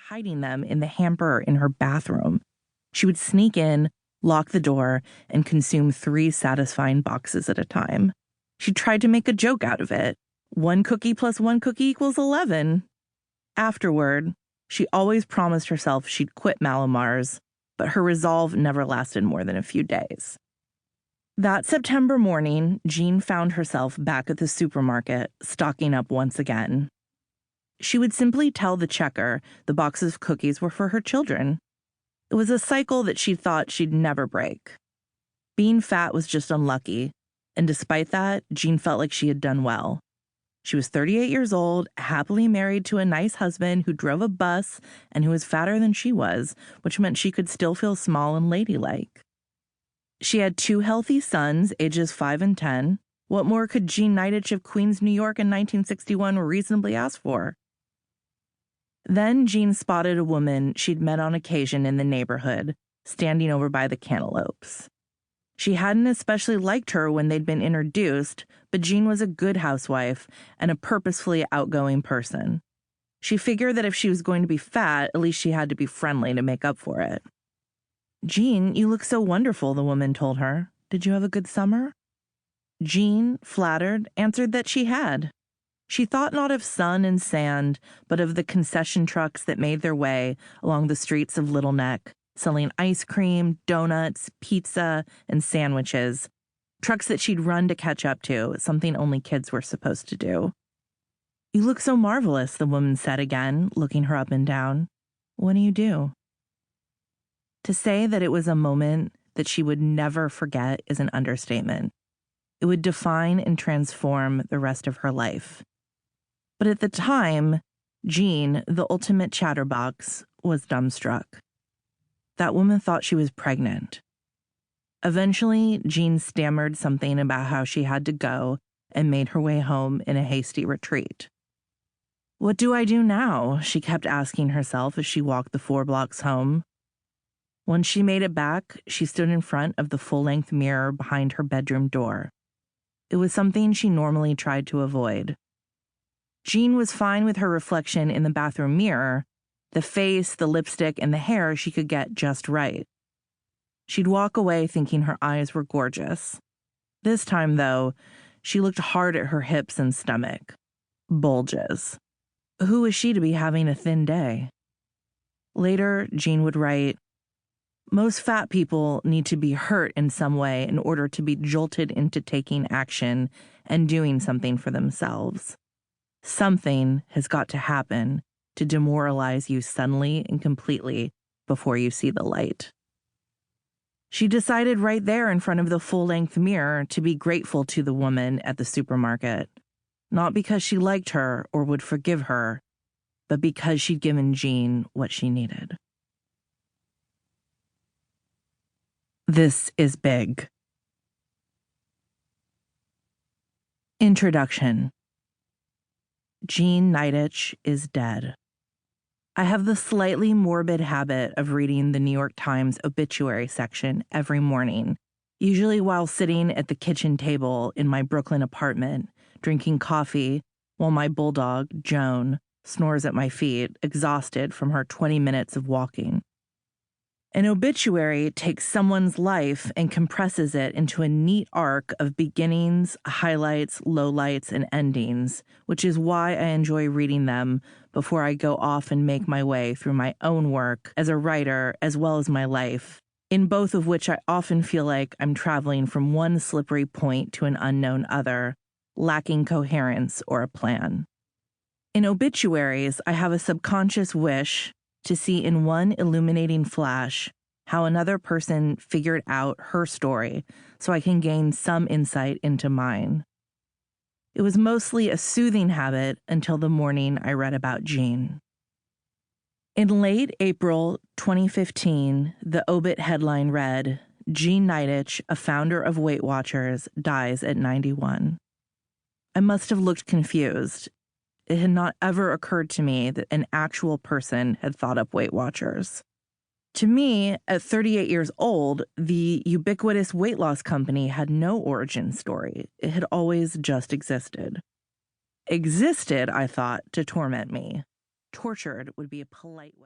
hiding them in the hamper in her bathroom. She would sneak in, lock the door, and consume 3 satisfying boxes at a time. She tried to make a joke out of it. 1 cookie plus 1 cookie equals 11. Afterward, she always promised herself she'd quit Mallomars, but her resolve never lasted more than a few days. That September morning, Jean found herself back at the supermarket, stocking up once again. She would simply tell the checker the boxes of cookies were for her children. It was a cycle that she thought she'd never break. Being fat was just unlucky, and despite that, Jean felt like she had done well. She was 38 years old, happily married to a nice husband who drove a bus and who was fatter than she was, which meant she could still feel small and ladylike. She had 2 healthy sons, ages 5 and 10. What more could Jean Nidetch of Queens, New York in 1961 reasonably ask for? Then Jean spotted a woman she'd met on occasion in the neighborhood, standing over by the cantaloupes. She hadn't especially liked her when they'd been introduced, but Jean was a good housewife and a purposefully outgoing person. She figured that if she was going to be fat, at least she had to be friendly to make up for it. "Jean, you look so wonderful," the woman told her. "Did you have a good summer?" Jean, flattered, answered that she had. She thought not of sun and sand, but of the concession trucks that made their way along the streets of Little Neck, selling ice cream, donuts, pizza, and sandwiches. Trucks that she'd run to catch up to, something only kids were supposed to do. "You look so marvelous," the woman said again, looking her up and down. "What do you do?" To say that it was a moment that she would never forget is an understatement. It would define and transform the rest of her life. But at the time, Jean, the ultimate chatterbox, was dumbstruck. That woman thought she was pregnant. Eventually, Jean stammered something about how she had to go and made her way home in a hasty retreat. "What do I do now?" she kept asking herself as she walked the 4 blocks home. Once she made it back, she stood in front of the full-length mirror behind her bedroom door. It was something she normally tried to avoid. Jean was fine with her reflection in the bathroom mirror. The face, the lipstick, and the hair she could get just right. She'd walk away thinking her eyes were gorgeous. This time, though, she looked hard at her hips and stomach. Bulges. Who was she to be having a thin day? Later, Jean would write, "Most fat people need to be hurt in some way in order to be jolted into taking action and doing something for themselves. Something has got to happen to demoralize you suddenly and completely before you see the light." She decided right there in front of the full-length mirror to be grateful to the woman at the supermarket, not because she liked her or would forgive her, but because she'd given Jean what she needed. This is big. Introduction. Jean Nidetch is dead. I have the slightly morbid habit of reading the New York Times obituary section every morning, usually while sitting at the kitchen table in my Brooklyn apartment, drinking coffee, while my bulldog, Joan, snores at my feet, exhausted from her 20 minutes of walking. An obituary takes someone's life and compresses it into a neat arc of beginnings, highlights, lowlights, and endings, which is why I enjoy reading them before I go off and make my way through my own work as a writer as well as my life, in both of which I often feel like I'm traveling from one slippery point to an unknown other, lacking coherence or a plan. In obituaries, I have a subconscious wish to see in one illuminating flash how another person figured out her story so I can gain some insight into mine. It was mostly a soothing habit until the morning I read about Jean. In late April 2015, the obit headline read, "Jean Nidetch, a founder of Weight Watchers, dies at 91. I must have looked confused. It had not ever occurred to me that an actual person had thought up Weight Watchers. To me, at 38 years old, the ubiquitous weight loss company had no origin story. It had always just existed. Existed, I thought, to torment me. Tortured would be a polite way.